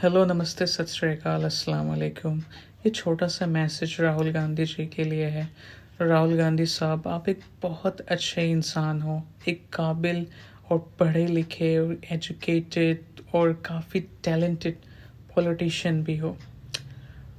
Hello, नमस्ते, सत श्री अकाल, अस्सलाम वालेकुम। ये छोटा सा मैसेज राहुल गांधी जी के लिए है। राहुल गांधी साहब, आप एक बहुत अच्छे इंसान हो, एक काबिल और पढ़े लिखे और एजुकेटेड और काफ़ी टैलेंटेड पॉलिटिशियन भी हो।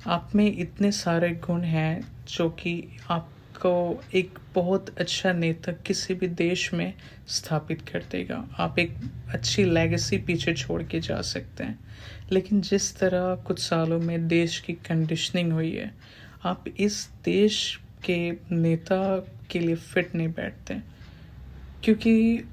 आप में इतने सारे गुण हैं जो कि आपको एक बहुत अच्छा नेता किसी भी देश में स्थापित कर देगा। आप एक अच्छी लेगेसी पीछे छोड़ के जा सकते हैं। लेकिन जिस तरह कुछ सालों में देश की कंडीशनिंग हुई है, आप इस देश के नेता के लिए फिट नहीं बैठते, क्योंकि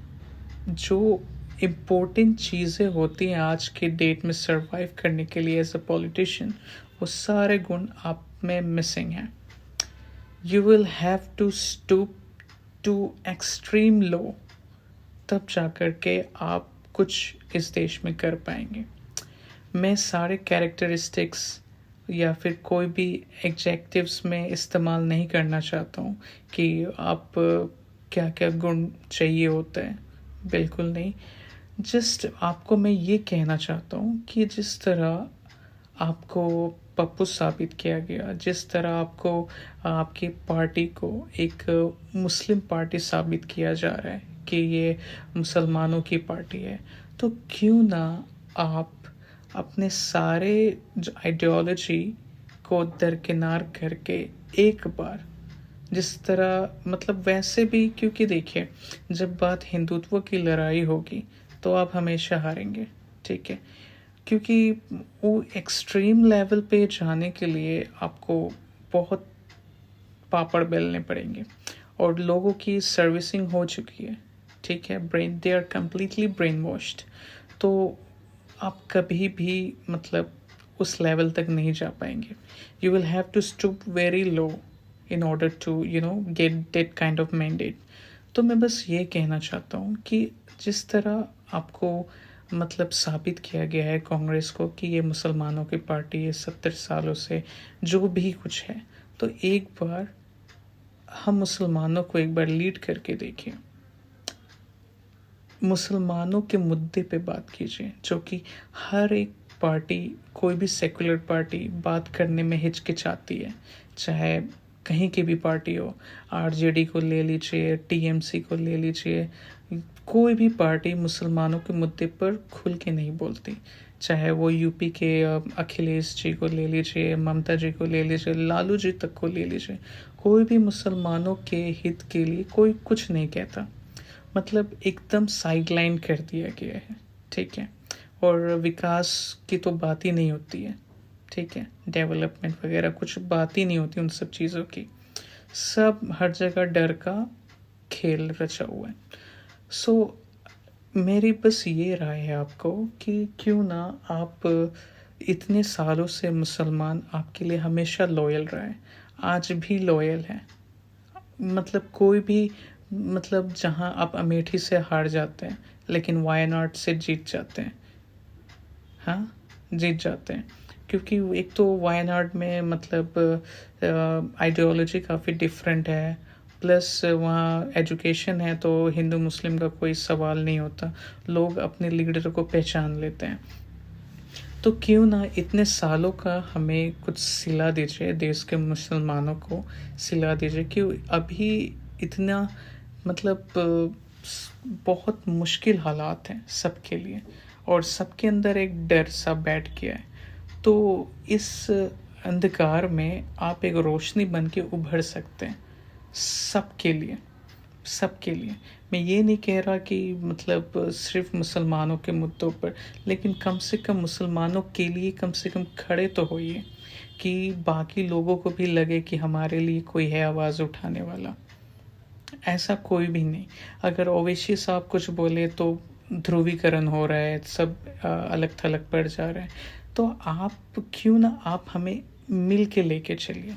जो इम्पोर्टेंट चीज़ें होती हैं आज के डेट में सरवाइव करने के लिए एज अ पॉलिटिशियन, वो सारे गुण आप में मिसिंग हैं। You will have to stoop to extreme low, तब जाकर के आप कुछ इस देश में कर पाएंगे। मैं सारे कैरेक्टरिस्टिक्स या फिर कोई भी एग्जेक्टिव्स में इस्तेमाल नहीं करना चाहता हूँ कि आप क्या क्या गुण चाहिए होते हैं, बिल्कुल नहीं। जस्ट आपको मैं ये कहना चाहता हूँ कि जिस तरह आपको पप्पू साबित किया गया, जिस तरह आपको आपकी पार्टी को एक मुस्लिम पार्टी साबित किया जा रहा है कि ये मुसलमानों की पार्टी है, तो क्यों ना आप अपने सारे जो आइडियोलॉजी को दरकिनार करके एक बार, जिस तरह मतलब वैसे भी, क्योंकि देखिए जब बात हिंदुत्व की लड़ाई होगी तो आप हमेशा हारेंगे, ठीक है। क्योंकि वो एक्सट्रीम लेवल पे जाने के लिए आपको बहुत पापड़ बेलने पड़ेंगे और लोगों की सर्विसिंग हो चुकी है, ठीक है। Brain, they are completely brain washed. तो आप कभी भी मतलब उस लेवल तक नहीं जा पाएंगे। You will have to stoop very low in order to get that kind of mandate. तो मैं बस ये कहना चाहता हूँ कि जिस तरह आपको मतलब साबित किया गया है कांग्रेस को कि ये मुसलमानों की पार्टी है 70 सालों से, जो भी कुछ है, तो एक बार हम मुसलमानों को एक बार लीड करके देखिए। मुसलमानों के मुद्दे पे बात कीजिए, जो कि हर एक पार्टी, कोई भी सेकुलर पार्टी बात करने में हिचकिचाती है, चाहे कहीं की भी पार्टी हो। आरजेडी को ले लीजिए, टीएमसी को ले लीजिए, कोई भी पार्टी मुसलमानों के मुद्दे पर खुल के नहीं बोलती। चाहे वो यूपी के अखिलेश जी को ले लीजिए, ममता जी को ले लीजिए, लालू जी तक को ले लीजिए, कोई भी मुसलमानों के हित के लिए कोई कुछ नहीं कहता। मतलब एकदम साइडलाइन कर दिया गया है, ठीक है। और विकास की तो बात ही नहीं होती है, ठीक है। डेवलपमेंट वगैरह कुछ बात ही नहीं होती उन सब चीज़ों की। सब हर जगह डर का खेल रचा हुआ है। सो मेरी बस ये राय है आपको कि क्यों ना आप, इतने सालों से मुसलमान आपके लिए हमेशा लॉयल रहा है, आज भी लॉयल है। मतलब कोई भी, मतलब जहाँ आप अमेठी से हार जाते हैं लेकिन वायनाड से जीत जाते हैं, हाँ, जीत जाते हैं। क्योंकि एक तो वायनाड में मतलब आइडियोलॉजी काफ़ी डिफरेंट है, प्लस वहाँ एजुकेशन है, तो हिंदू मुस्लिम का कोई सवाल नहीं होता, लोग अपने लीडर को पहचान लेते हैं। तो क्यों ना इतने सालों का हमें कुछ सिला दीजिए, देश के मुसलमानों को सिला दीजिए कि अभी इतना मतलब बहुत मुश्किल हालात हैं सबके लिए, और सबके अंदर एक डर सा बैठ गया है। तो इस अंधकार में आप एक रोशनी बन के उभर सकते हैं सबके लिए, सबके लिए। मैं ये नहीं कह रहा कि मतलब सिर्फ मुसलमानों के मुद्दों पर, लेकिन कम से कम मुसलमानों के लिए कम से कम खड़े तो होइए कि बाकी लोगों को भी लगे कि हमारे लिए कोई है आवाज़ उठाने वाला। ऐसा कोई भी नहीं। अगर ओवैसी साहब कुछ बोले तो ध्रुवीकरण हो रहा है, सब अलग थलग पड़ जा रहे हैं। तो आप क्यों ना आप हमें मिल के लेके चलिए,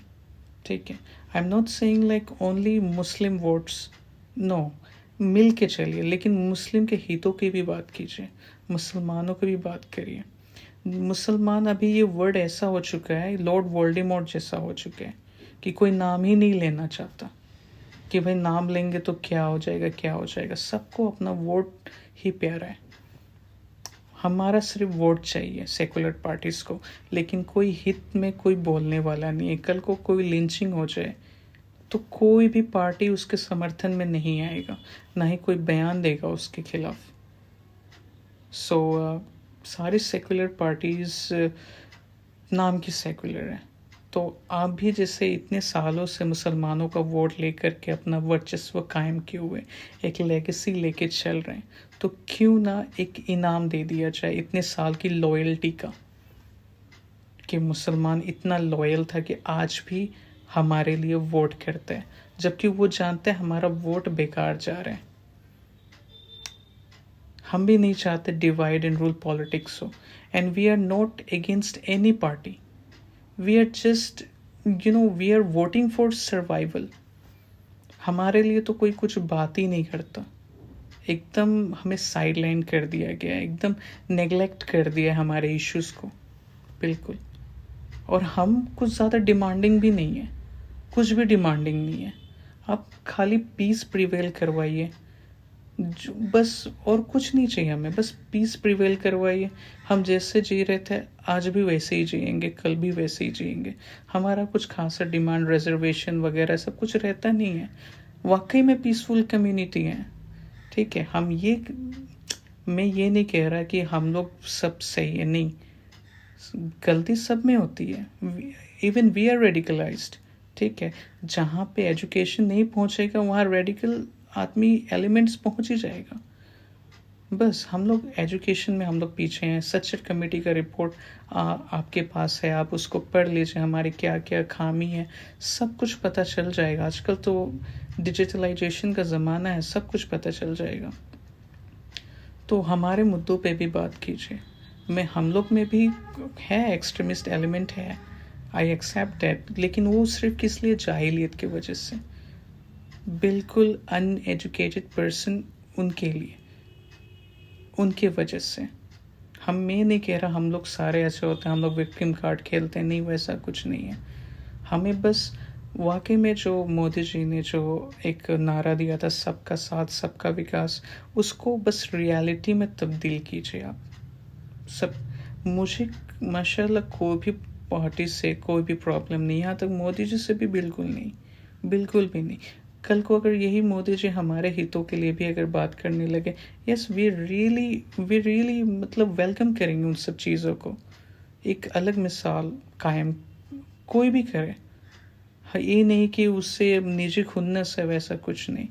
ठीक है। I am not saying like only Muslim votes, no, मिल के चलिए, लेकिन मुस्लिम के हितों की भी बात कीजिए, मुसलमानों की भी बात करिए। मुसलमान, अभी ये वर्ड ऐसा हो चुका है, लॉर्ड वोल्डेमॉर्ट जैसा हो चुका है कि कोई नाम ही नहीं लेना चाहता, कि भाई नाम लेंगे तो क्या हो जाएगा, क्या हो जाएगा। सबको अपना वोट ही प्यारा है। हमारा सिर्फ वोट चाहिए सेकुलर पार्टीज़ को, लेकिन कोई हित में कोई बोलने वाला नहीं है। कल को कोई लिंचिंग हो जाए तो कोई भी पार्टी उसके समर्थन में नहीं आएगा, ना ही कोई बयान देगा उसके खिलाफ। सारी सेकुलर पार्टीज़ नाम की सेकुलर है। तो आप भी जैसे इतने सालों से मुसलमानों का वोट लेकर के अपना वर्चस्व कायम किए हुए एक लेगेसी लेके चल रहे हैं, तो क्यों ना एक इनाम दे दिया जाए इतने साल की लॉयल्टी का, कि मुसलमान इतना लॉयल था कि आज भी हमारे लिए वोट करते हैं, जबकि वो जानते हैं हमारा वोट बेकार जा रहा है। हम भी नहीं चाहते डिवाइड एंड रूल पॉलिटिक्स हो, and we are not against any party, we are just we are voting for survival. हमारे लिए तो कोई कुछ बात ही नहीं करता, एकदम हमें साइडलाइन कर दिया गया है, एकदम नेग्लेक्ट कर दिया है हमारे इश्यूज़ को, बिल्कुल। और हम कुछ ज़्यादा डिमांडिंग भी नहीं है, कुछ भी डिमांडिंग नहीं है। आप खाली पीस प्रिवेल करवाइए, जो बस, और कुछ नहीं चाहिए हमें, बस पीस प्रिवेल करवाइए। हम जैसे जी रहे थे आज भी वैसे ही जिएंगे, कल भी वैसे ही जिएंगे। हमारा कुछ खासा डिमांड रिजर्वेशन वगैरह सब कुछ रहता नहीं है। वाकई में पीसफुल कम्युनिटी है, ठीक है। मैं ये नहीं कह रहा कि हम लोग सब सही है, नहीं, गलती सब में होती है। इवन वी आर रेडिकलाइज्ड, ठीक है। जहाँ पे एजुकेशन नहीं पहुँचेगा वहाँ रेडिकल आदमी एलिमेंट्स पहुँच ही जाएगा। बस हम लोग एजुकेशन में हम लोग पीछे हैं। सचर कमेटी का रिपोर्ट आपके पास है, आप उसको पढ़ लीजिए, हमारी क्या क्या खामी है सब कुछ पता चल जाएगा। आजकल तो डिजिटलाइजेशन का ज़माना है, सब कुछ पता चल जाएगा। तो हमारे मुद्दों पे भी बात कीजिए। हम लोग में भी है एक्सट्रीमिस्ट एलिमेंट है, आई एक्सेप्ट दैट, लेकिन वो सिर्फ किस लिए, जाहिलियत की वजह से, बिल्कुल अनएजुकेटेड पर्सन, उनके लिए, उनके वजह से। मैं नहीं कह रहा हम लोग सारे ऐसे होते हैं, हम लोग विक्टिम कार्ड खेलते हैं, नहीं, वैसा कुछ नहीं है। हमें बस वाकई में जो मोदी जी ने जो एक नारा दिया था, सबका साथ सबका विकास, उसको बस रियलिटी में तब्दील कीजिए आप सब। मुझे माशाल्लाह कोई भी पार्टी से कोई भी प्रॉब्लम नहीं, यहाँ तक मोदी जी से भी बिल्कुल नहीं, बिल्कुल भी नहीं। कल को अगर यही मोदी जी हमारे हितों के लिए भी अगर बात करने लगे, यस, वी रियली मतलब वेलकम करेंगे उन सब चीज़ों को। एक अलग मिसाल कायम कोई भी करे, ये नहीं कि उससे निजी खुन्नस है, वैसा कुछ नहीं।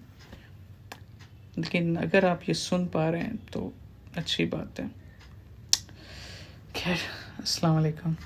लेकिन अगर आप ये सुन पा रहे हैं तो अच्छी बात है। खैर, अस्सलाम वालेकुम।